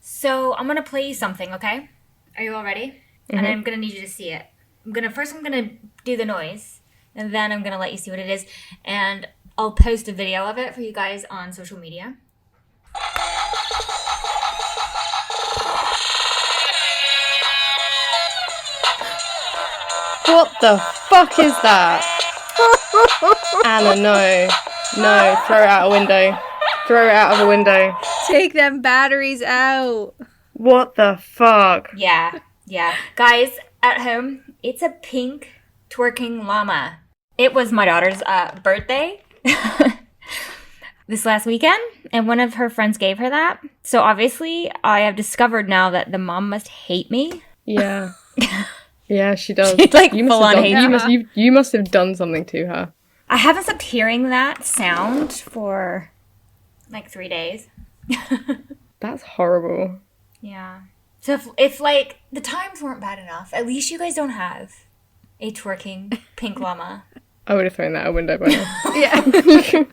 So I'm going to play you something, okay? Are you all ready? Mm-hmm. And I'm going to need you to see it. I'm going to do the noise, and then I'm going to let you see what it is. And I'll post a video of it for you guys on social media. What the fuck is that? Anna, no. No, throw it out a window. Throw it out of a window. Take them batteries out. What the fuck? Yeah. Guys, at home, it's a pink twerking llama. It was my daughter's birthday this last weekend, and one of her friends gave her that. So obviously, I have discovered now that the mom must hate me. Yeah. Yeah, she does. She's like full on hate. You must have done something to her. I haven't stopped hearing that sound for like 3 days. That's horrible. Yeah. So if like the times weren't bad enough, at least you guys don't have a twerking pink llama. I would have thrown that out a window by now. Yeah.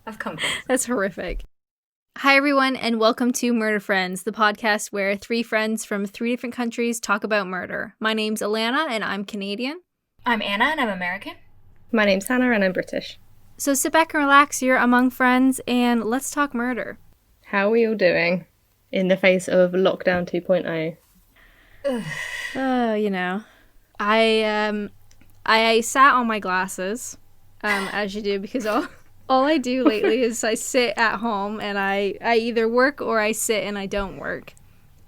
I've come close. That's horrific. Hi, everyone, and welcome to Murder Friends, the podcast where three friends from three different countries talk about murder. My name's Alana, and I'm Canadian. I'm Anna, and I'm American. My name's Hannah, and I'm British. So sit back and relax, you're among friends, and let's talk murder. How are we all doing in the face of lockdown 2.0? I sat on my glasses, as you do, because all I do lately is I sit at home and I either work or I sit and I don't work.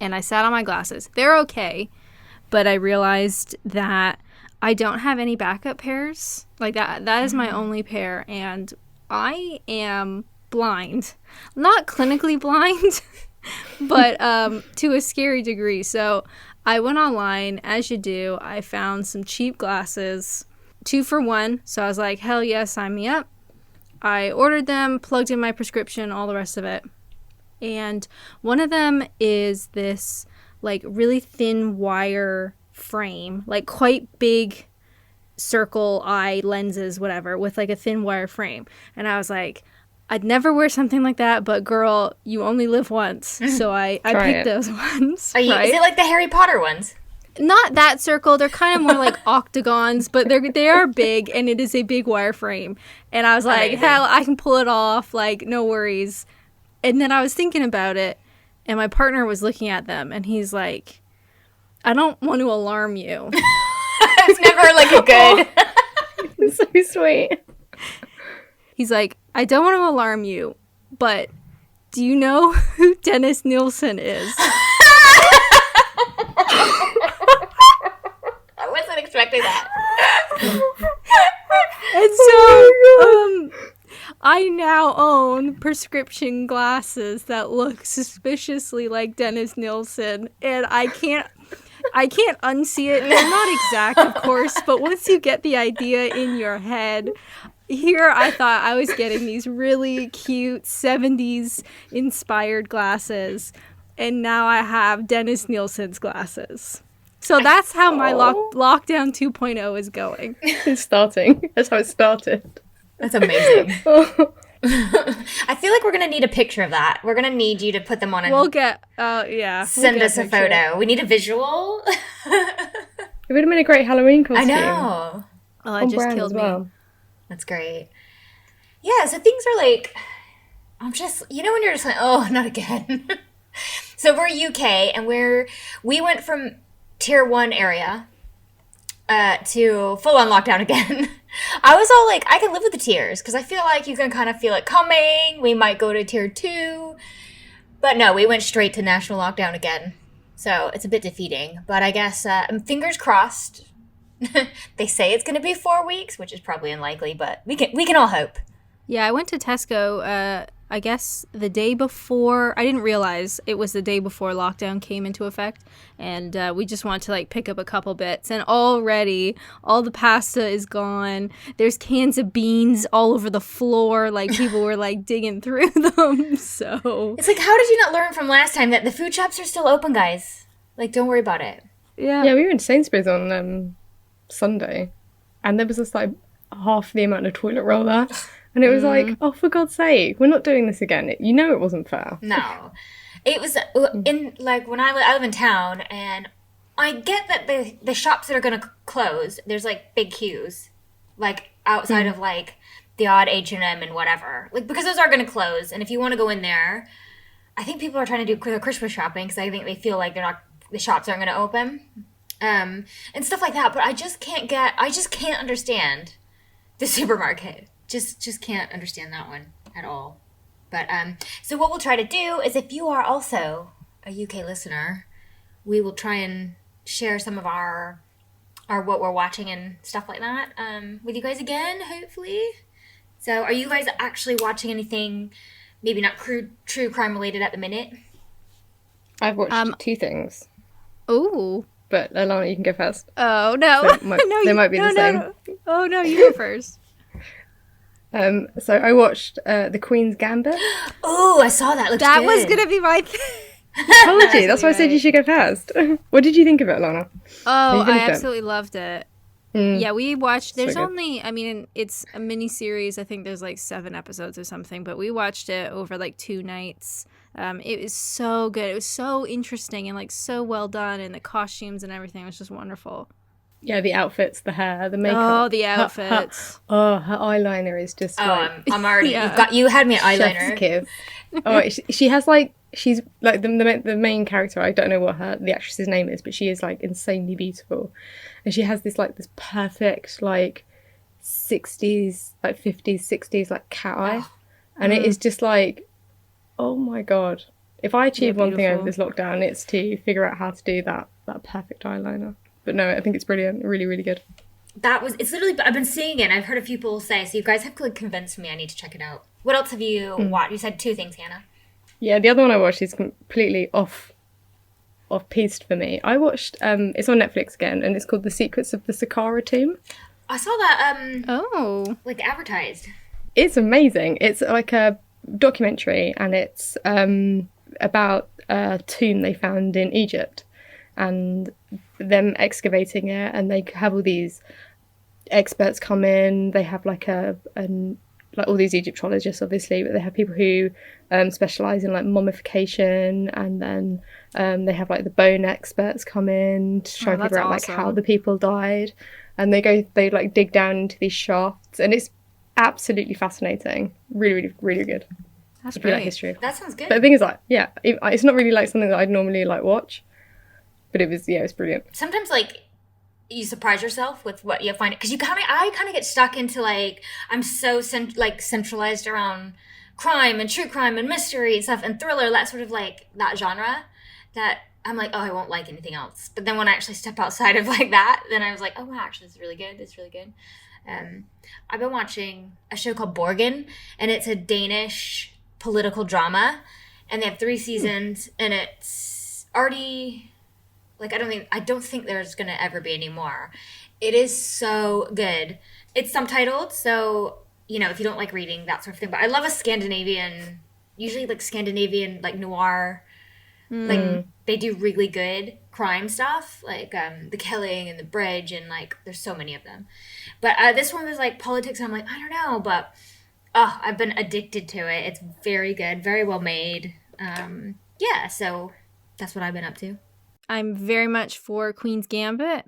And I sat on my glasses. They're okay, but I realized that I don't have any backup pairs. Like that is my only pair, and I am blind. Not clinically blind, but to a scary degree. So I went online, as you do. I found some cheap glasses, 2 for 1. So I was like, hell yeah, sign me up. I ordered them, plugged in my prescription, all the rest of it. And one of them is this like really thin wire frame, like quite big circle eye lenses, whatever, with like a thin wire frame. And I was like, I'd never wear something like that, but girl, you only live once. So I picked those ones. Is it like the Harry Potter ones? Not that circle. They're kind of more like octagons, but they are big, and it is a big wire frame. And I was like, hell, I can pull it off, like, no worries. And then I was thinking about it, and my partner was looking at them, and he's like, I don't want to alarm you. It's never like a good. It's so sweet. He's like, I don't want to alarm you, but do you know who Dennis Nielsen is? I wasn't expecting that. And so, I now own prescription glasses that look suspiciously like Dennis Nielsen, and I can't unsee it. They're not exact, of course, but once you get the idea in your head, here I thought I was getting these really cute 70s inspired glasses, and now I have Dennis Nielsen's glasses. So that's how my lockdown 2.0 is going. It's starting. That's how it started. That's amazing. I feel like we're going to need a picture of that. We're going to need you to put them on and send us a photo. We need a visual. It would have been a great Halloween costume. I know. Oh, it just killed me. That's great. Yeah, so things are like, I'm just, when you're just like, oh, not again. So we're UK, and we went from tier 1 area to full-on lockdown again. I was all like, I can live with the tiers, because I feel like you can kind of feel it coming. We might go to tier 2. But no, we went straight to national lockdown again. So it's a bit defeating. But I guess, fingers crossed. They say it's going to be 4 weeks, which is probably unlikely, but we can all hope. Yeah, I went to Tesco, I guess the day before. I didn't realize it was the day before lockdown came into effect, and we just wanted to like pick up a couple bits, and already all the pasta is gone. There's cans of beans all over the floor, like people were like digging through them. So it's like, how did you not learn from last time that the food shops are still open, guys? Like, don't worry about it. Yeah, we were in Sainsbury's on Sunday, and there was just like half the amount of toilet roll there. And it was like, oh, for God's sake, we're not doing this again. You know it wasn't fair. No. It was in like when I live in town, and I get that the shops that are going to close, there's like big queues, like outside of like the odd H&M and whatever, like because those are going to close, and if you want to go in there, I think people are trying to do their Christmas shopping because I think they feel like the shops aren't going to open, and stuff like that. But I just can't understand the supermarket. Just can't understand that one at all. But so what we'll try to do is, if you are also a UK listener, we will try and share some of our what we're watching and stuff like that with you guys again, hopefully. So are you guys actually watching anything, maybe not true crime related at the minute? I've watched two things, Ooh. but Alana, you can go first. Oh, no. So they might be the same. No. Oh, no, you go first. So I watched The Queen's Gambit. Oh, I saw that. Looked That good. was going to be my thing. I told you. That's why I said you should go first. What did you think of it, Alana? Oh, You I finished it? absolutely loved it. Yeah, we watched, there's good. only, I mean, it's a mini series. I think there's like 7 episodes or something, but we watched it over like 2 nights. It was so good. It was so interesting and like so well done, and the costumes and everything was just wonderful. Yeah, the outfits, the hair, the makeup. Oh, the outfits. Her eyeliner is just like I'm already. Yeah. You had me at chef's eyeliner. kiss. Oh, she has like, she's like the main character. I don't know what the actress's name is, but she is like insanely beautiful, and she has this perfect like 60s, like 50s, 60s like cat eye, and it is just like, oh my god! If I achieve one thing over this lockdown, it's to figure out how to do that perfect eyeliner. But no, I think it's brilliant. Really, really good. It's literally, I've been seeing it and I've heard a few people say, so you guys have convinced me I need to check it out. What else have you watched? You said 2 things, Hannah. Yeah, the other one I watched is completely off-piste for me. I watched, it's on Netflix again, and it's called The Secrets of the Saqqara Tomb. I saw that, like advertised. It's amazing. It's like a documentary, and it's about a tomb they found in Egypt, and them excavating it, and they have all these experts come in. They have like all these Egyptologists, obviously, but they have people who specialize in like mummification, and then they have like the bone experts come in to try and figure out like how the people died, and they like dig down into these shafts, and it's absolutely fascinating. Really, really, really good. That's If you like great. history. That sounds good. But the thing is, like, yeah, it's not really like something that I'd normally like watch, but it was brilliant. Sometimes, like, you surprise yourself with what you find, because I kind of get stuck into like, I'm so centralized around crime and true crime and mystery and stuff and thriller, that sort of like that genre, that I'm like, oh, I won't like anything else. But then when I actually step outside of like that, then I was like, oh wow, actually this is really good. It's really good. I've been watching a show called Borgen, and it's a Danish political drama, and they have 3 seasons, and it's already like, I don't think there's gonna ever be any more. It is so good. It's subtitled, so if you don't like reading, that sort of thing. But I love usually like Scandinavian like noir. Like they do really good crime stuff, like The Killing and The Bridge, and like there's so many of them. But this one was like politics, and I'm like, I don't know, but I've been addicted to it. It's very good, very well made. Yeah, so that's what I've been up to. I'm very much for Queen's Gambit.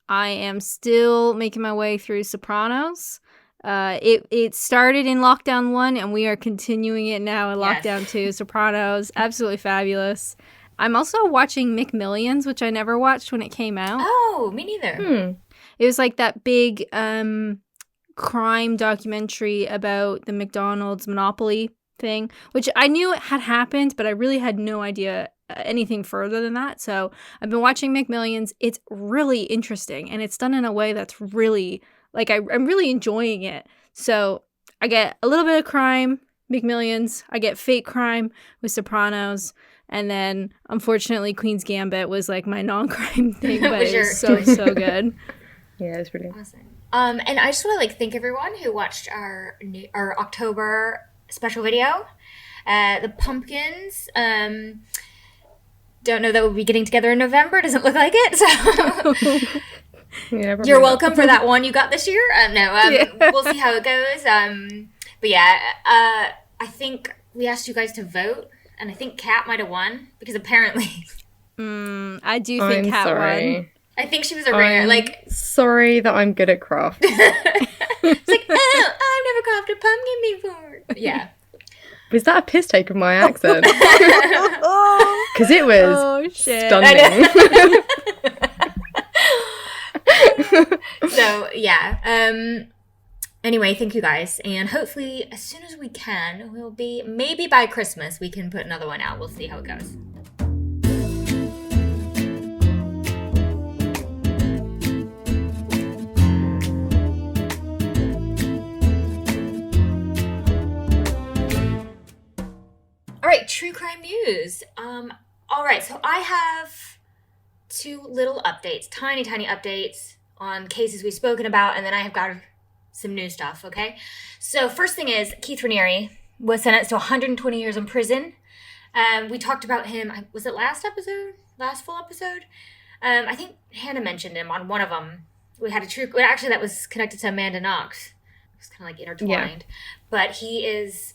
I am still making my way through Sopranos. It started in Lockdown 1, and we are continuing it now in Lockdown 2. Sopranos, absolutely fabulous. I'm also watching McMillions, which I never watched when it came out. Oh, me neither. It was like that big crime documentary about the McDonald's monopoly thing, which I knew it had happened, but I really had no idea anything further than that. So I've been watching McMillions. It's really interesting, and it's done in a way that's really, like, I'm really enjoying it. So I get a little bit of crime, McMillions. I get fake crime with Sopranos. And then, unfortunately, Queen's Gambit was like my non-crime thing, but it was so good. Yeah, it's brilliant. Awesome. And I just want to like thank everyone who watched our October special video. The Pumpkins. Don't know that we'll be getting together in November. Doesn't look like it. So Yeah, you're welcome for that one you got this year. We'll see how it goes. But yeah, I think we asked you guys to vote and I think Kat might have won because apparently I do think I'm Kat sorry. won. I think she was a ringer. Like, Sorry that I'm good at craft. it's like, oh, I've never crafted pumpkin before. Yeah. Was that a piss take of my accent? Oh, Because it was shit. stunning. So, yeah. Anyway, thank you guys. And hopefully, as soon as we can, we'll be, maybe by Christmas, we can put another one out. We'll see how it goes. All right, true crime news. All right, so I have 2 little updates, tiny updates on cases we've spoken about, and then I have got some new stuff, okay? So first thing is, Keith Raniere was sentenced to 120 years in prison. We talked about him, was it last episode? Last full episode? I think Hannah mentioned him on one of them. We had actually that was connected to Amanda Knox. It was kind of like intertwined. Yeah. But he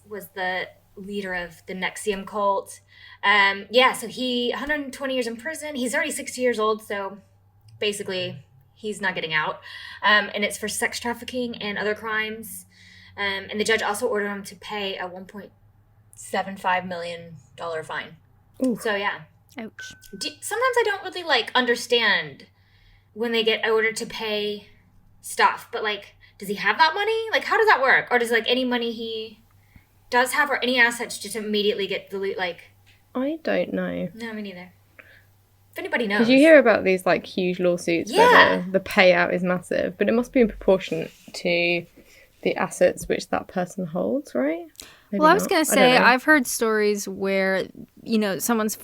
was the leader of the Nexium cult. So he 120 years in prison. He's already 60 years old, so basically he's not getting out. And it's for sex trafficking and other crimes. And the judge also ordered him to pay a $1.75 million fine. Ooh. So yeah. Ouch. Sometimes I don't really understand when they get ordered to pay stuff, but does he have that money? How does that work? Or does any money he does have or any assets just immediately get deleted? I don't know. No, me neither. If anybody knows. Because you hear about these huge lawsuits where the payout is massive, but it must be in proportion to the assets which that person holds, right? Maybe well, I was going to say, I've heard stories where, someone's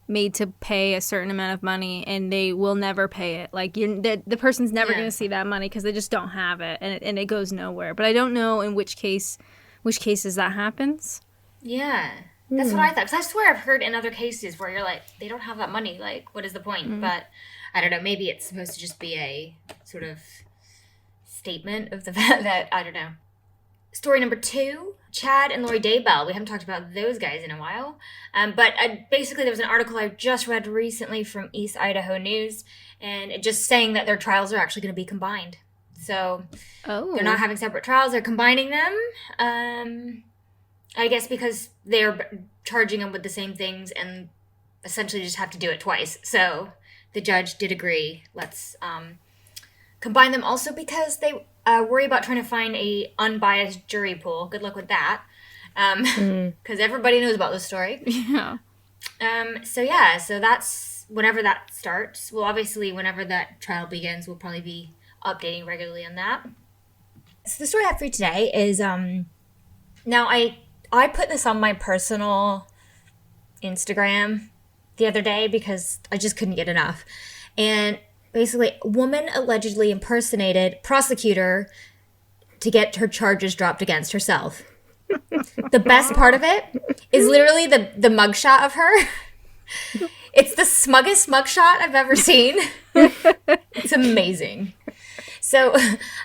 made to pay a certain amount of money and they will never pay it. The person's never going to see that money because they just don't have it and it goes nowhere. But I don't know in which cases that happens. Yeah. That's what I thought. Because I swear I've heard in other cases where you're they don't have that money. What is the point? But I don't know. Maybe it's supposed to just be a sort of statement of the fact that, I don't know. Story number 2, Chad and Lori Daybell. We haven't talked about those guys in a while. But basically there was an article I just read recently from East Idaho News. And it just saying that their trials are actually going to be combined. So they're not having separate trials. They're combining them. I guess because they're charging them with the same things and essentially just have to do it twice. So the judge did agree. Let's combine them also because they worry about trying to find a unbiased jury pool. Good luck with that. Because everybody knows about this story. Yeah. So that's whenever that starts. Well, obviously, whenever that trial begins, we'll probably be updating regularly on that. So the story I have for you today is, now I put this on my personal Instagram the other day because I just couldn't get enough. And basically, a woman allegedly impersonated prosecutor to get her charges dropped against herself. The best part of it is literally the mugshot of her. It's the smuggest mugshot I've ever seen. It's amazing. So,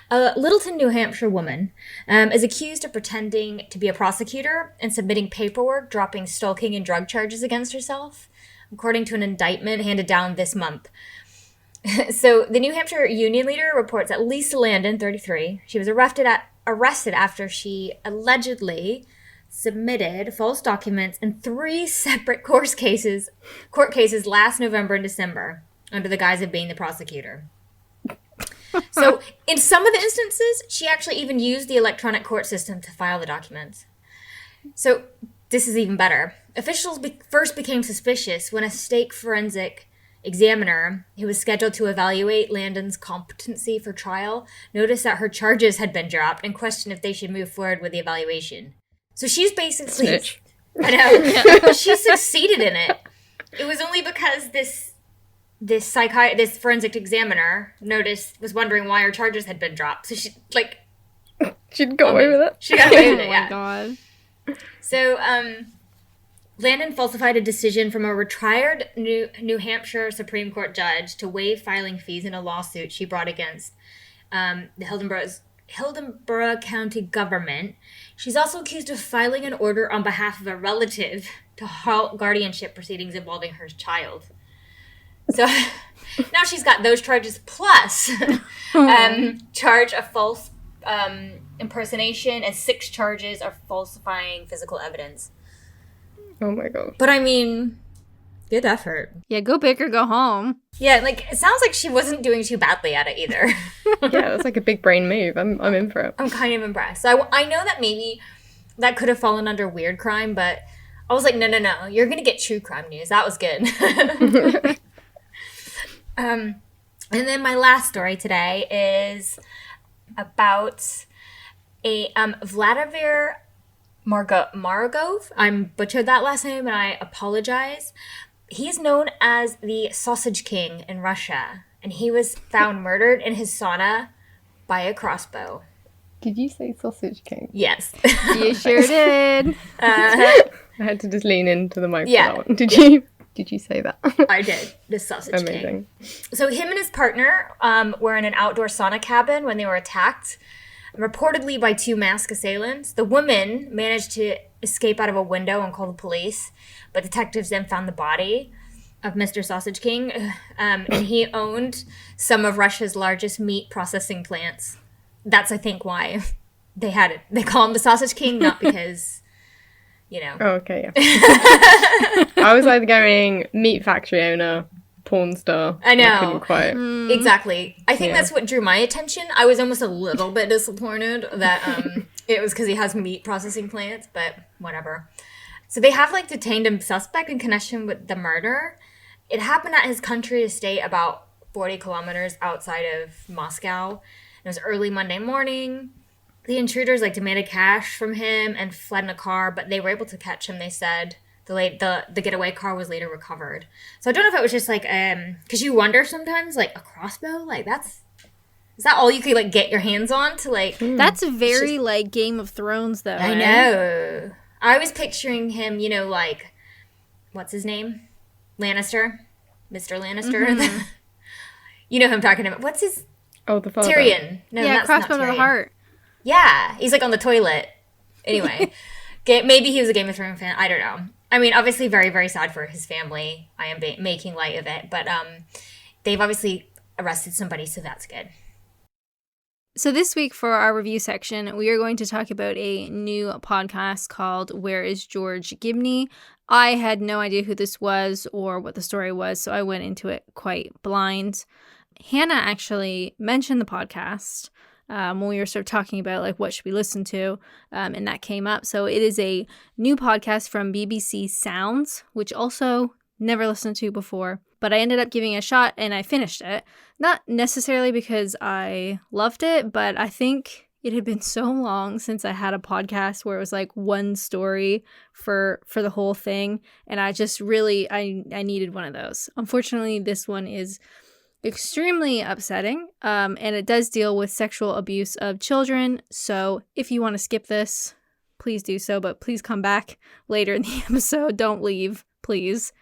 a Littleton, New Hampshire woman is accused of pretending to be a prosecutor and submitting paperwork dropping stalking and drug charges against herself, according to an indictment handed down this month. So, the New Hampshire Union leader reports that Lisa Landon, 33, she was arrested after she allegedly submitted false documents in 3 separate court cases last November and December under the guise of being the prosecutor. So, in some of the instances, she actually even used the electronic court system to file the documents. So, this is even better. Officials first became suspicious when a state forensic examiner, who was scheduled to evaluate Landon's competency for trial, noticed that her charges had been dropped and questioned if they should move forward with the evaluation. So, she's basically... Snitch. I know. She succeeded in it. It was only because this forensic examiner was wondering why her charges had been dropped. So she got away with it. She got away with it, yeah. Oh my God. So, Landon falsified a decision from a retired New Hampshire Supreme Court judge to waive filing fees in a lawsuit she brought against the Hildenborough County government. She's also accused of filing an order on behalf of a relative to halt guardianship proceedings involving her child. So now she's got those charges plus charge of false impersonation and 6 charges of falsifying physical evidence. Oh my god. But I mean, good effort. Yeah, go big or go home. Yeah, like, it sounds like she wasn't doing too badly at it either. Yeah, that's like a big brain move. I'm in for it. I'm kind of impressed. I know that maybe that could have fallen under weird crime, but I was like, no. You're going to get true crime news. That was good. And then my last story today is about a Vladimir Margov. I butchered that last name, and I apologize. He's known as the Sausage King in Russia, and he was found murdered in his sauna by a crossbow. Did you say Sausage King? Yes. You sure did. I had to just lean into the mic Yeah. for that one. Did you say that? I did. The Sausage King. Amazing. So him and his partner were in an outdoor sauna cabin when they were attacked, reportedly by 2 masked assailants. The woman managed to escape out of a window and call the police, but detectives then found the body of Mr. Sausage King, and he owned some of Russia's largest meat processing plants. That's, I think, why they had it. They call him the Sausage King, not because, Oh, okay, yeah. I was either going meat factory owner, porn star. I know. I couldn't quite. Exactly. I think Yeah. that's what drew my attention. I was almost a little bit disappointed that it was because he has meat processing plants, but whatever. So they have detained a suspect in connection with the murder. It happened at his country estate about 40 kilometers outside of Moscow. It was early Monday morning. The intruders demanded cash from him and fled in a car, but they were able to catch him, they said. The getaway car was later recovered. So I don't know if it was just because you wonder sometimes, a crossbow, is that all you could get your hands on to That's very Game of Thrones, though. I right? know. I was picturing him, what's his name? Lannister? Mr. Lannister? Mm-hmm. You know who I'm talking about. What's his... Oh, the father. Tyrion. No, Yeah, that's crossbow not to the Tyrion. heart. Yeah, he's on the toilet. Anyway, maybe he was a Game of Thrones fan. I don't know. I mean, obviously very, very sad for his family. I am making light of it. But they've obviously arrested somebody, so that's good. So this week for our review section, we are going to talk about a new podcast called Where is George Gibney? I had no idea who this was or what the story was, so I went into it quite blind. Hannah actually mentioned the podcast when we were sort of talking about what should we listen to, and that came up. So it is a new podcast from BBC Sounds, which also never listened to before, but I ended up giving it a shot and I finished it. Not necessarily because I loved it, but I think it had been so long since I had a podcast where it was one story for the whole thing, and I just really I needed one of those. Unfortunately, this one is extremely upsetting, and it does deal with sexual abuse of children. So if you want to skip this, please do so, but please come back later in the episode. Don't leave, please.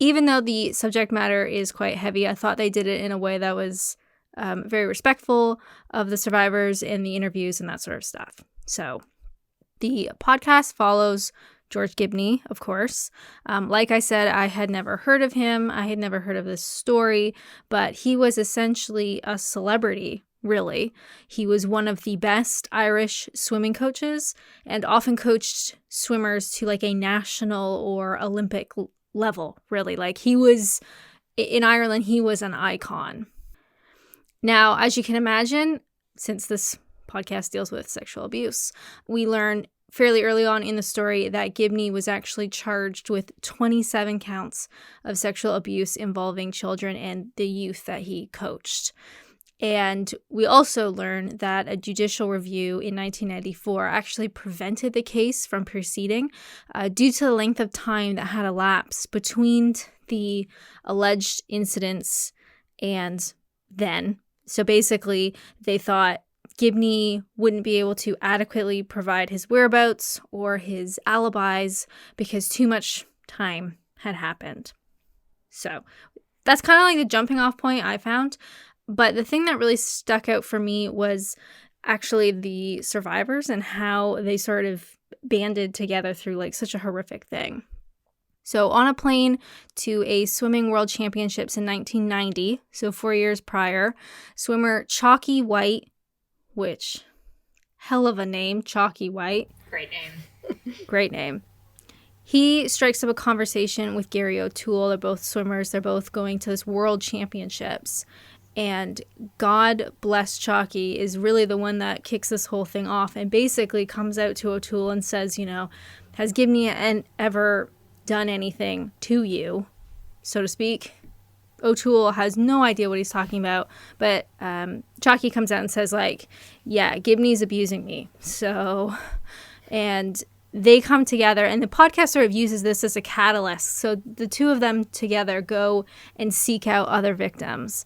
Even though the subject matter is quite heavy, I thought they did it in a way that was very respectful of the survivors and the interviews and that sort of stuff. So the podcast follows George Gibney, of course. Like I said, I had never heard of him. I had never heard of this story, but he was essentially a celebrity, really. He was one of the best Irish swimming coaches and often coached swimmers to a national or Olympic level, really. He was, in Ireland, he was an icon. Now, as you can imagine, since this podcast deals with sexual abuse, we learn fairly early on in the story that Gibney was actually charged with 27 counts of sexual abuse involving children and the youth that he coached. And we also learn that a judicial review in 1994 actually prevented the case from proceeding due to the length of time that had elapsed between the alleged incidents and then. So basically, they thought Gibney wouldn't be able to adequately provide his whereabouts or his alibis because too much time had happened. So that's kind of the jumping off point I found. But the thing that really stuck out for me was actually the survivors and how they sort of banded together through like such a horrific thing. So on a plane to a swimming world championships in 1990, so 4 years prior, swimmer Chalky White, which hell of a name, Chalky White. Great name. Great name. He strikes up a conversation with Gary O'Toole. They're both swimmers. They're both going to this world championships. And God bless Chalky is really the one that kicks this whole thing off and basically comes out to O'Toole and says, you know, has Gibney ever done anything to you, so to speak? O'Toole has no idea what he's talking about, but Chalky comes out and says, like, yeah, Gibney's abusing me. So, and they come together, and the podcast sort of uses this as a catalyst. So the two of them together go and seek out other victims.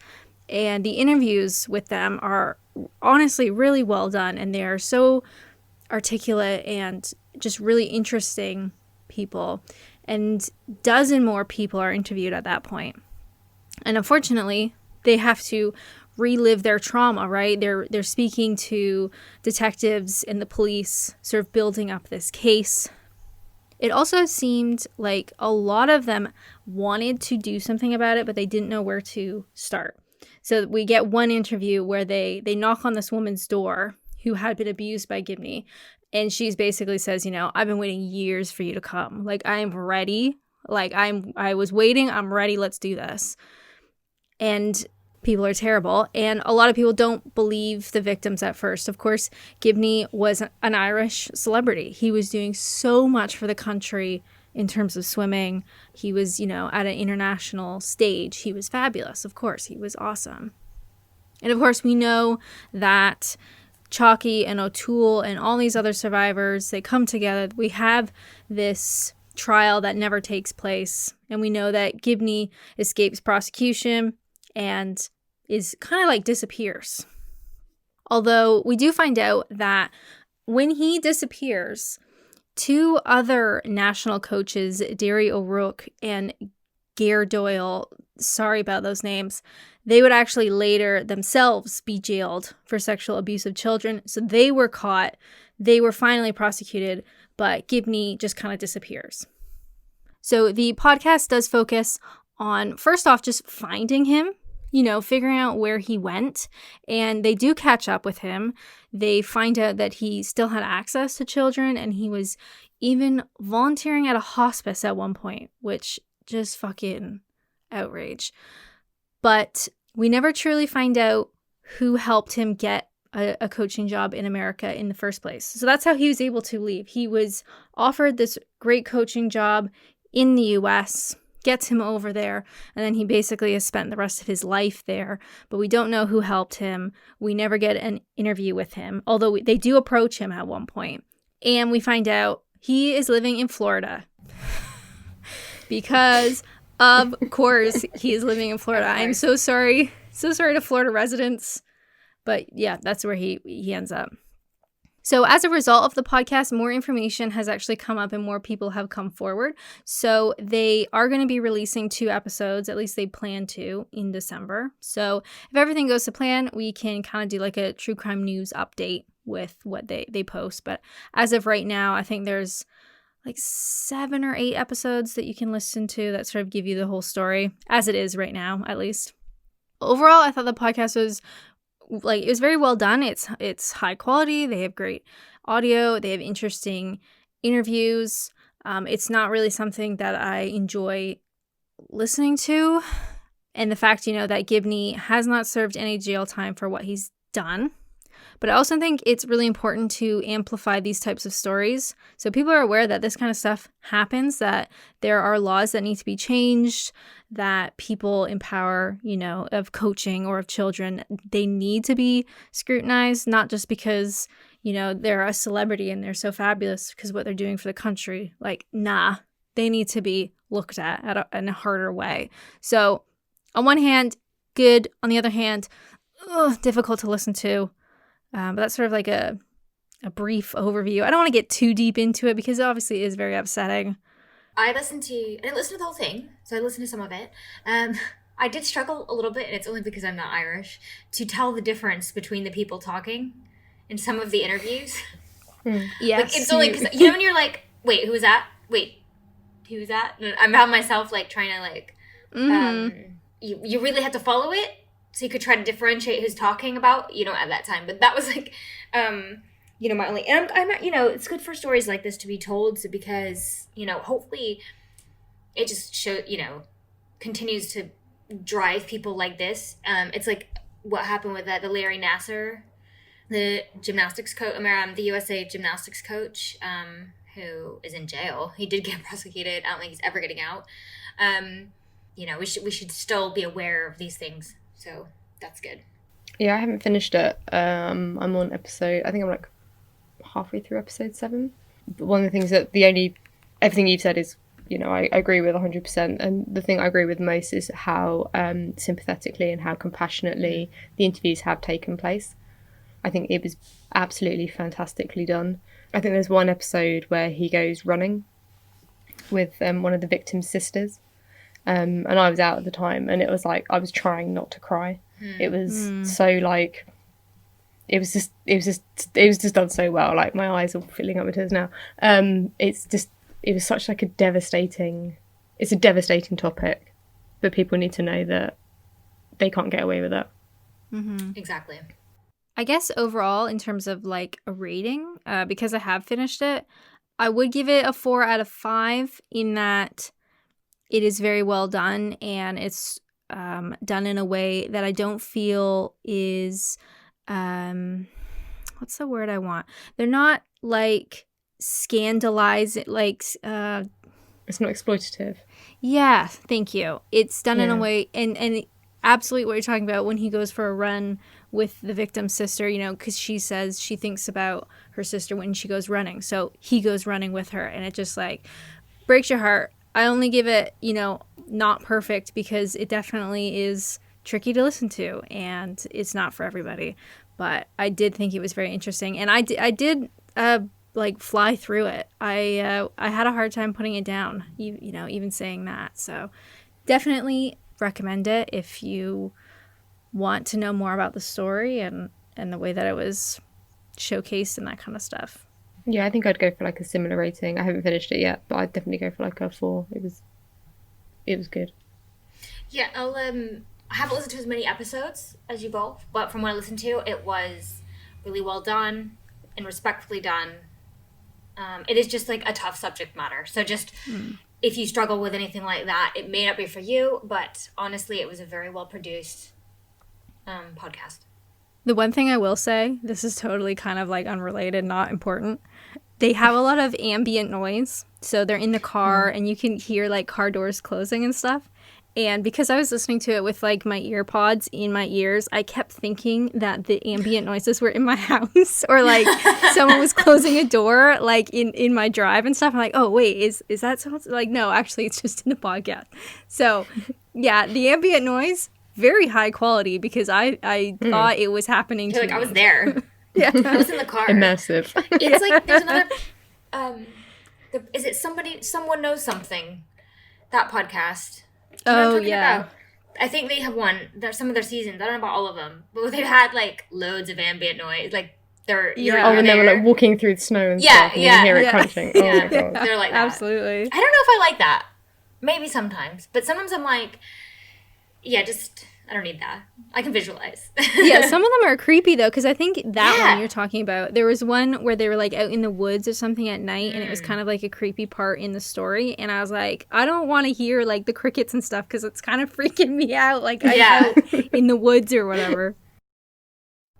And the interviews with them are honestly really well done, and they are so articulate and just really interesting people. And dozen more people are interviewed at that point. And unfortunately, they have to relive their trauma, right? They're speaking to detectives and the police, sort of building up this case. It also seemed like a lot of them wanted to do something about it, but they didn't know where to start. So we get one interview where they knock on this woman's door who had been abused by Gibney. And she's basically says, you know, I've been waiting years for you to come. Like, I am ready. Like, I was waiting. I'm ready. Let's do this. And people are terrible. And a lot of people don't believe the victims at first. Of course, Gibney was an Irish celebrity. He was doing so much for the country in terms of swimming. He was, you know, at an international stage. He was fabulous. Of course, he was awesome. And of course, we know that Chalky and O'Toole and all these other survivors, they come together. We have this trial that never takes place. And we know that Gibney escapes prosecution and is kind of like disappears. Although we do find out that when he disappears, two other national coaches, Derry O'Rourke and Gare Doyle, sorry about those names, they would actually later themselves be jailed for sexual abuse of children. So they were caught. They were finally prosecuted, but Gibney just kind of disappears. So the podcast does focus on, first off, just finding him, you know, figuring out where he went. And they do catch up with him. They find out that he still had access to children, and he was even volunteering at a hospice at one point, which just fucking outrage. But we never truly find out who helped him get a coaching job in America in the first place. So that's how he was able to leave. He was offered this great coaching job in the US, gets him over there, and then he basically has spent the rest of his life there. But we don't know who helped him. We never get an interview with him, although they do approach him at one point. And we find out he is living in Florida. Because, of course, he is living in Florida. I'm so sorry. So sorry to Florida residents. But yeah, that's where he ends up. So as a result of the podcast, more information has actually come up and more people have come forward. So they are going to be releasing 2 episodes, at least they plan to, in December. So if everything goes to plan, we can kind of do like a true crime news update with what they post. But as of right now, I think there's like 7 or 8 episodes that you can listen to that sort of give you the whole story, as it is right now, at least. Overall, I thought the podcast was it was very well done. It's high quality. They have great audio. They have interesting interviews. It's not really something that I enjoy listening to. And the fact, that Gibney has not served any jail time for what he's done. But I also think it's really important to amplify these types of stories so people are aware that this kind of stuff happens, that there are laws that need to be changed, that people in power, of coaching or of children, they need to be scrutinized, not just because, they're a celebrity and they're so fabulous because what they're doing for the country. They need to be looked at in a harder way. So on one hand, good. On the other hand, difficult to listen to. But that's sort of like a brief overview. I don't want to get too deep into it because obviously it is very upsetting. I didn't listen to the whole thing, so I listened to some of it. I did struggle a little bit, and it's only because I'm not Irish, to tell the difference between the people talking. in some of the interviews. Yes. Like, it's only because, you know, when you're like, wait, who was that? Wait, who was that? And I found myself, like, trying to, like, you really had to follow it so you could try to differentiate who's talking about, you know, at that time. But that was, like, you know, my only, and I'm, you know, it's good for stories like this to be told, so because, you know, hopefully it just you know, continues to drive people like this. It's like what happened with the Larry Nassar, the gymnastics coach, the USA gymnastics coach, who is in jail. He did get prosecuted. I don't think he's ever getting out. You know, we should still be aware of these things. So that's good. Yeah, I haven't finished it. I'm on episode, I think I'm like halfway through episode 7. But one of the things that everything you've said is, you know, I agree with 100%. And the thing I agree with most is how sympathetically and how compassionately the interviews have taken place. I think it was absolutely fantastically done. I think there's one episode where he goes running with one of the victim's sisters. And I was out at the time, and it was like I was trying not to cry. It was so like, it was just done so well. Like, my eyes are filling up with tears now. It was such like it's a devastating topic, but people need to know that they can't get away with it. Exactly. I guess overall, in terms of like a rating, because I have finished it, I would give it a 4 out of 5 in that it is very well done, and it's done in a way that I don't feel is, what's the word I want? They're not like scandalizing, like, It's not exploitative. yeah, thank you. It's done in a way, and absolutely what you're talking about when he goes for a run with the victim's sister, you know, because she says she thinks about her sister when she goes running. So he goes running with her, and it just like breaks your heart. I only give it, you know, not perfect because it definitely is tricky to listen to, and it's not for everybody. But I did think it was very interesting, and I did like fly through it. I had a hard time putting it down, you know, even saying that. So definitely recommend it if you want to know more about the story and the way that it was showcased and that kind of stuff. Yeah, I think I'd go for like a similar rating. I haven't finished it yet, but I'd definitely go for like a 4. It was good. Yeah, I haven't listened to as many episodes as you both, but from what I listened to, it was really well done and respectfully done. It is just like a tough subject matter. So just if you struggle with anything like that, it may not be for you, but honestly, it was a very well produced podcast. The one thing I will say, this is totally kind of like unrelated, not important. They have a lot of ambient noise. So they're in the car and you can hear like car doors closing and stuff. And because I was listening to it with like my ear pods in my ears, I kept thinking that the ambient noises were in my house or like someone was closing a door like in my drive and stuff. I'm like, oh wait, is that someone? Like, no, actually it's just in the podcast. So yeah, the ambient noise, very high quality because I thought it was happening to me. Like I was there. Yeah. I was in the car. Immersive. It's like there's another is it someone knows something? That podcast. You know what I'm talking about? I think they have one. There's some of their seasons. I don't know about all of them, but they've had like loads of ambient noise. Like they're when they were like walking through the snow and stuff, and you can hear it crunching. Oh my god, they're like that. Absolutely. I don't know if I like that. Maybe sometimes, but sometimes I'm like, yeah, just I don't need that. I can visualize. Yeah, some of them are creepy though, because I think that one you're talking about, there was one where they were like out in the woods or something at night, and it was kind of like a creepy part in the story, and I was like, I don't want to hear like the crickets and stuff because it's kind of freaking me out, like I'm out in the woods or whatever.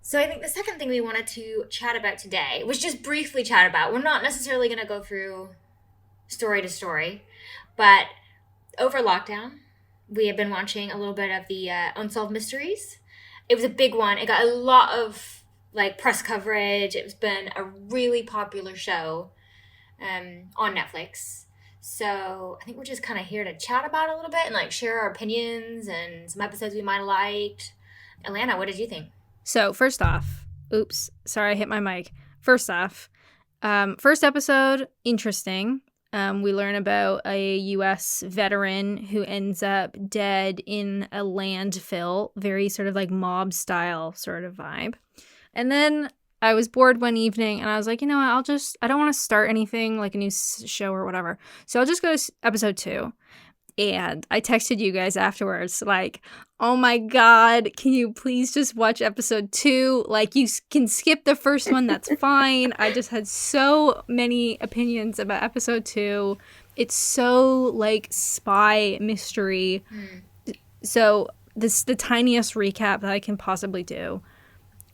So I think the second thing we wanted to chat about today was just briefly chat about. We're not necessarily going to go through story to story, but over lockdown, we have been watching a little bit of the Unsolved Mysteries. It was a big one. It got a lot of like press coverage. It's been a really popular show on Netflix. So I think we're just kind of here to chat about it a little bit and like share our opinions and some episodes we might have liked. Alana, what did you think? So first off, oops, sorry I hit my mic. First off, first episode, interesting. We learn about a U.S. veteran who ends up dead in a landfill, very sort of like mob style sort of vibe. And then I was bored one evening and I was like, you know what, I don't want to start anything like a new show or whatever. So I'll just go to episode 2. And I texted you guys afterwards, like, oh my God, can you please just watch episode 2? Like, you can skip the first one, that's fine. I just had so many opinions about episode 2. It's so, like, spy mystery. So, the tiniest recap that I can possibly do.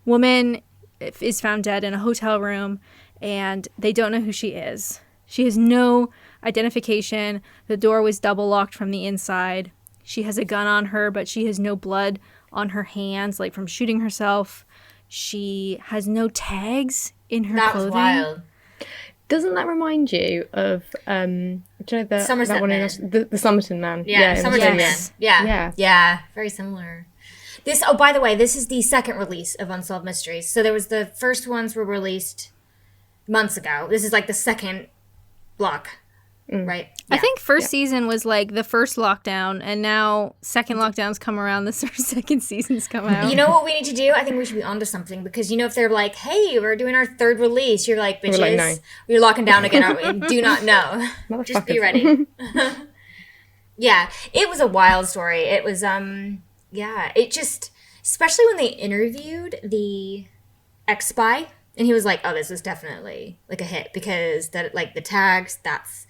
Woman is found dead in a hotel room, and they don't know who she is. She has no identification. The door was double locked from the inside. She has a gun on her, but she has no blood on her hands, like from shooting herself. She has no tags in her clothing. That was wild. Doesn't that remind you of do you know the Somerset that one Man. the Somerton Man? Yeah, Somerset Yes. Man. Yeah, very similar. This. Oh, by the way, this is the second release of Unsolved Mysteries. So there was the first ones were released months ago. This is like the second block, right? I think first season was like the first lockdown, and now second lockdowns come around, the second seasons come out. You know what we need to do? I think we should be onto something, because you know, if they're like, "Hey, we're doing our third release," you're like, "Bitches, like, no. We're locking down again, aren't we?" Do not know. Just be ready. Yeah, it was a wild story. It was it just, especially when they interviewed the ex-spy, and he was like, "Oh, this is definitely like a hit, because that, like, the tags, that's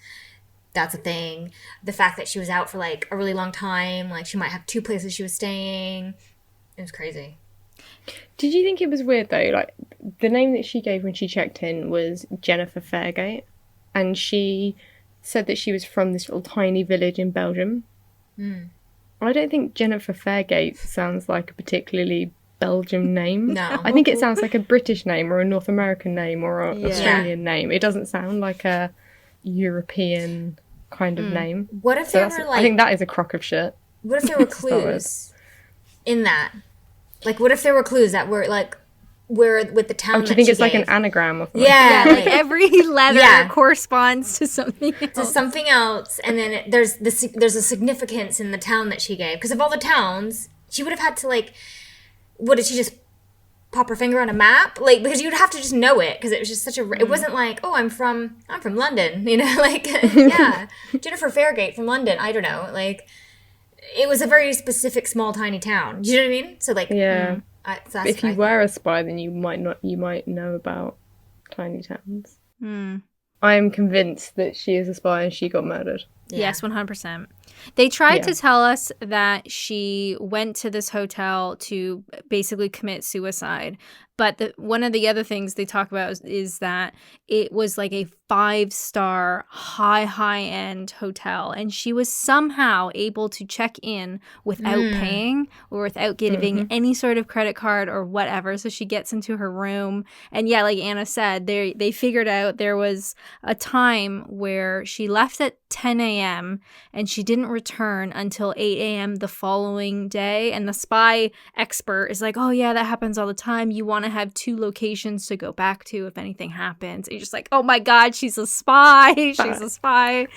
a thing. The fact that she was out for like a really long time, like she might have 2 places she was staying. It was crazy." Did you think it was weird though? Like, the name that she gave when she checked in was Jennifer Fairgate, and she said that she was from this little tiny village in Belgium. I don't think Jennifer Fairgate sounds like a particularly Belgian name. No. I think it sounds like a British name or a North American name or an Australian name. It doesn't sound like a European kind of name. What if there were like, I think that is a crock of shit. what if there were clues in that? Like, what if there were clues that were like, where with the town? Do you think it's like an anagram of something? Yeah, like every letter corresponds to something else. to something else, and then there's a significance in the town that she gave. Because of all the towns, she would have had to, like, what did she just pop her finger on a map? Like, because you'd have to just know it, because it was just such a. It wasn't like, oh, I'm from London, you know, like yeah, Jennifer Fairgate from London. I don't know, like, it was a very specific, small, tiny town. Do you know what I mean? So like, yeah. If you were a spy, then you might know about tiny towns. I am convinced that she is a spy and she got murdered. Yeah. Yes, 100%. They tried to tell us that she went to this hotel to basically commit suicide. But one of the other things they talk about is that it was like a 5-star, high-end hotel. And she was somehow able to check in without paying or without giving any sort of credit card or whatever. So she gets into her room. And yeah, like Anna said, they figured out there was a time where she left at 10 a.m. and she didn't return until 8 a.m. the following day. And the spy expert is like, oh yeah, that happens all the time. You want to have 2 locations to go back to if anything happens. And you're just like, oh my God, she's a spy. She's a spy.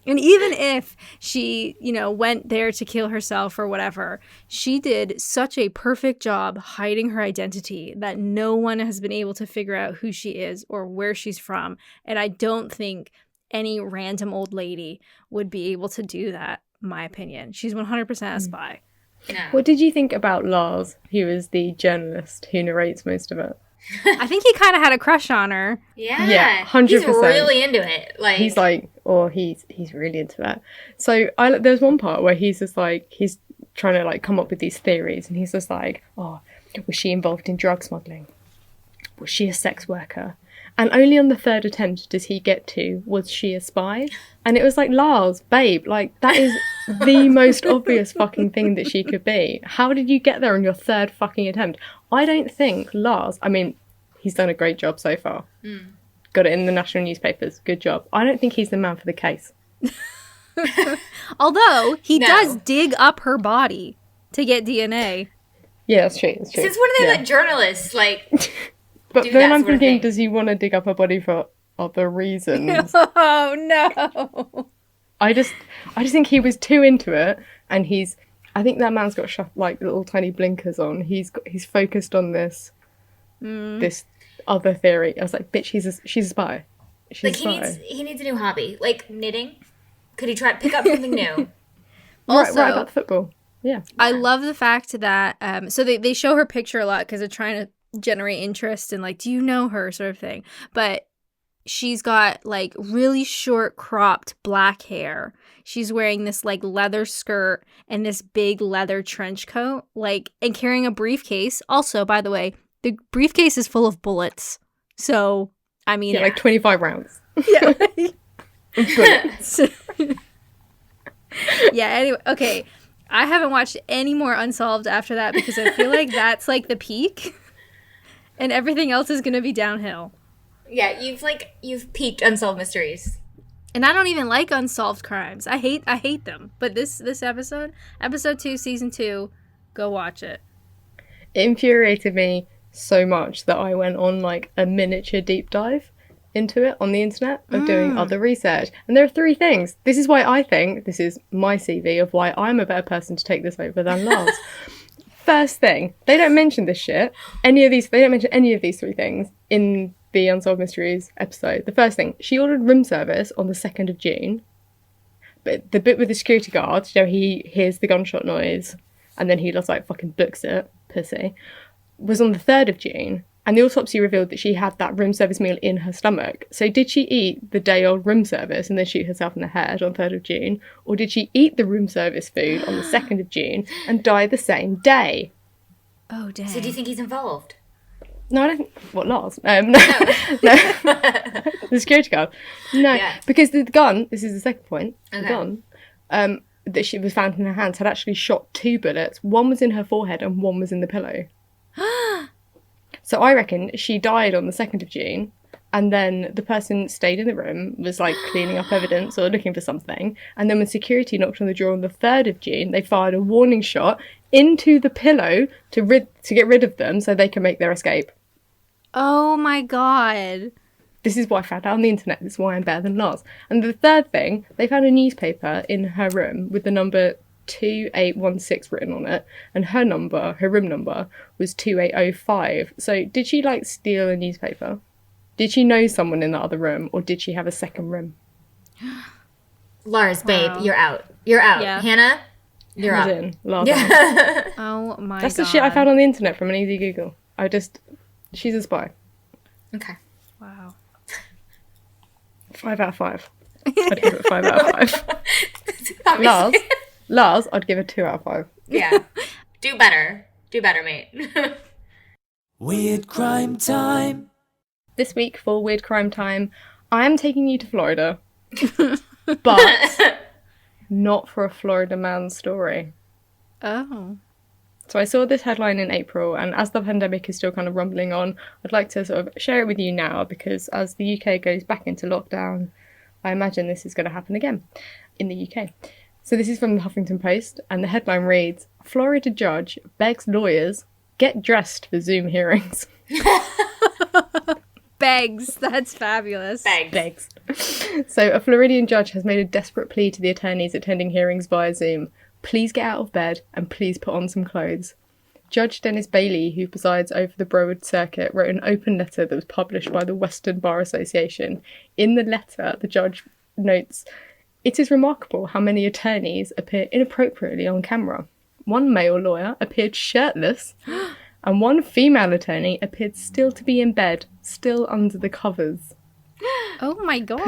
And even if she, went there to kill herself or whatever, she did such a perfect job hiding her identity that no one has been able to figure out who she is or where she's from. And I don't think any random old lady would be able to do that, in my opinion. She's 100% a spy. No. What did you think about Lars, who is the journalist who narrates most of it? I think he kind of had a crush on her. Yeah, 100%. He's really into it. Like, he's like, he's really into that. So there's one part where he's just like, he's trying to like come up with these theories, and he's just like, oh, was she involved in drug smuggling? Was she a sex worker? And only on the 3rd attempt does he get to, was she a spy? And it was like, Lars, babe, like, that is the most obvious fucking thing that she could be. How did you get there on your 3rd fucking attempt? I don't think Lars, I mean, he's done a great job so far. Got it in the national newspapers. Good job. I don't think he's the man for the case. Although, he does dig up her body to get DNA. Yeah, that's true. Since when do they let journalists, like... But then I'm thinking, does he want to dig up her body for other reasons? Oh, no. I just think he was too into it, and I think that man's got like little tiny blinkers on. He's focused on this other theory. I was like, bitch, she's a spy. She's Like, a spy. he needs a new hobby. Like, knitting. Could he try pick up something new? Also, right about the football. Yeah. I love the fact that so they show her picture a lot because they're trying to generate interest and like, do you know her sort of thing. But she's got like really short cropped black hair. She's wearing this like leather skirt and this big leather trench coat, like, and carrying a briefcase. Also, by the way, the briefcase is full of bullets. So, I mean, Yeah, like 25 rounds. yeah. Bullets. Yeah, anyway, okay. I haven't watched any more Unsolved after that because I feel like that's like the peak and everything else is going to be downhill. Yeah, you've peaked Unsolved Mysteries. And I don't even like unsolved crimes. I hate them. But this episode 2, season 2, go watch it. It infuriated me so much that I went on like a miniature deep dive into it on the internet of doing other research. And there are 3 things. This is why I think this is my CV of why I'm a better person to take this over than Lars. First thing, they don't mention this shit. They don't mention any of these 3 things in the Unsolved Mysteries episode. The first thing, she ordered room service on the 2nd of June. But the bit with the security guard, you know, he hears the gunshot noise and then he just like fucking books it, pussy, was on the 3rd of June. And the autopsy revealed that she had that room service meal in her stomach. So did she eat the day-old room service and then shoot herself in the head on 3rd of June? Or did she eat the room service food on the 2nd of June and die the same day? Oh, dang. So do you think he's involved? No, I don't think... What, Lars? No. No. The security guard. No, Yeah. because the gun, this is the second point, Okay. the gun that she was found in her hands had actually shot 2 bullets. One was in her forehead and one was in the pillow. So I reckon she died on the 2nd of June, and then the person stayed in the room, was like cleaning up evidence or looking for something, and then when security knocked on the door on the 3rd of June, they fired a warning shot into the pillow to get rid of them so they can make their escape. Oh my god. This is what I found out on the internet. This is why I'm better than Lars. And the third thing, they found a newspaper in her room with the number 2816 written on it, and her room number was 2805. So did she like steal a newspaper? Did she know someone in the other room, or did she have a second room? Lars, babe, Wow. you're out. You're out. Yeah. Hannah, you're Lars out. in, Lars out. Oh my god. That's the shit I found on the internet from an easy Google. She's a spy. Okay. Wow. 5 out of 5. I'd give it 5 out of 5. Lars, I'd give it 2 out of 5. Yeah. Do better. Do better, mate. Weird crime time. This week for Weird Crime Time, I am taking you to Florida. But not for a Florida man story. Oh. So I saw this headline in April, and as the pandemic is still kind of rumbling on, I'd like to sort of share it with you now, because as the UK goes back into lockdown, I imagine this is going to happen again in the UK. So this is from the Huffington Post, and the headline reads, Florida judge begs lawyers, get dressed for Zoom hearings. Begs. That's fabulous. Thanks. So a Floridian judge has made a desperate plea to the attorneys attending hearings via Zoom. Please get out of bed and please put on some clothes. Judge Dennis Bailey, who presides over the Broward Circuit, wrote an open letter that was published by the Western Bar Association. In the letter, the judge notes, it is remarkable how many attorneys appear inappropriately on camera. One male lawyer appeared shirtless, and one female attorney appeared still to be in bed, still under the covers. Oh my god.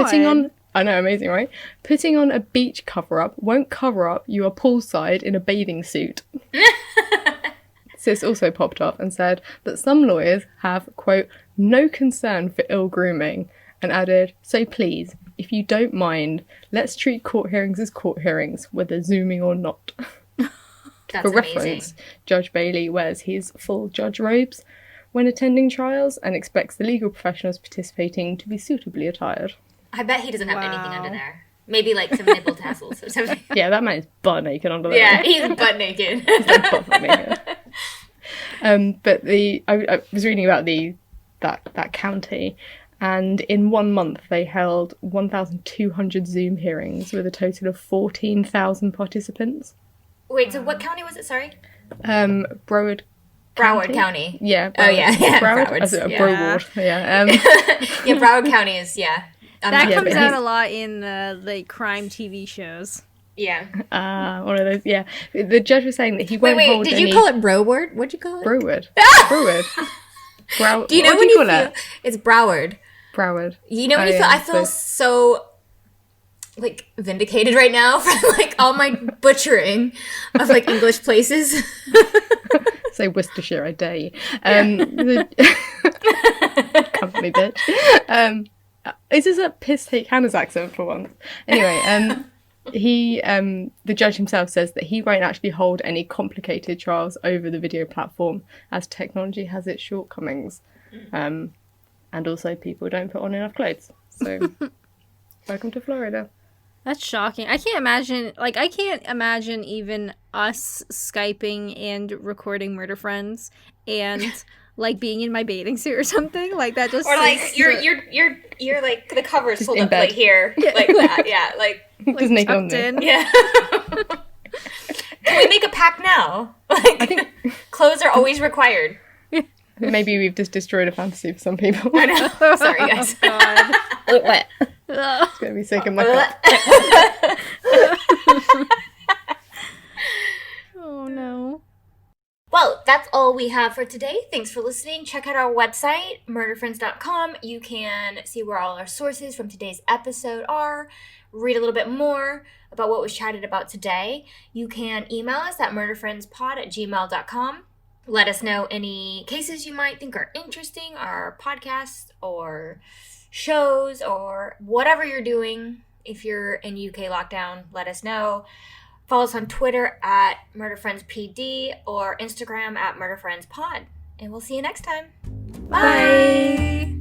I know, amazing, right? Putting on a beach cover-up won't cover up you are poolside in a bathing suit. Sis also popped up and said that some lawyers have, quote, no concern for ill grooming, and added, so please, if you don't mind, let's treat court hearings as court hearings, whether zooming or not. That's For amazing. reference, Judge Bailey wears his full judge robes when attending trials and expects the legal professionals participating to be suitably attired. I bet he doesn't have anything Wow. under there. Maybe like some nipple tassels or something. Yeah, that man is butt naked under there. Yeah, he's butt naked. Butt naked. But I was reading about that county, and in 1 month they held 1,200 Zoom hearings with a total of 14,000 participants. Wait, so what county was it? Sorry. Broward Broward County. Yeah. Oh, yeah. Broward? Broward. I said Yeah. Broward. Yeah. Yeah, Broward County is, yeah. That Yeah, comes but out he's- a lot in the crime TV shows. Yeah. One of those, yeah. The judge was saying that he won't Wait, hold did any... you call it Broward? What'd you call it? Broward. Broward. Do you know what when do you you call feel... it? It's Broward. Broward. You know when Oh, you feel... yeah, I feel so... like vindicated right now from like all my butchering of like English places. Say Worcestershire, I dare you. Company bitch. Is this a piss take Hannah's accent for once? Anyway, the judge himself says that he won't actually hold any complicated trials over the video platform as technology has its shortcomings. And also people don't put on enough clothes. So welcome to Florida. That's shocking. I can't imagine even us Skyping and recording Murder Friends and like being in my bathing suit or something. Like that just Or like seems you're like the cover's Just pulled in up like bed. here. Like that. Yeah. Like Just naked on tucked there. in. yeah. Can we make a pact now? Like I think clothes are always required. maybe we've just destroyed a fantasy for some people. I know. Sorry guys. God. It's Ugh. going to be sick in my cup. Oh no. Well, that's all we have for today. Thanks for listening. Check out our website, murderfriends.com. You can see where all our sources from today's episode are, read a little bit more about what was chatted about today. You can email us at murderfriendspod@gmail.com. Let us know any cases you might think are interesting, our podcasts or shows or whatever you're doing. If you're in UK lockdown, let us know. Follow us on Twitter at MurderFriendsPD or Instagram at MurderFriendsPod. And we'll see you next time. Bye.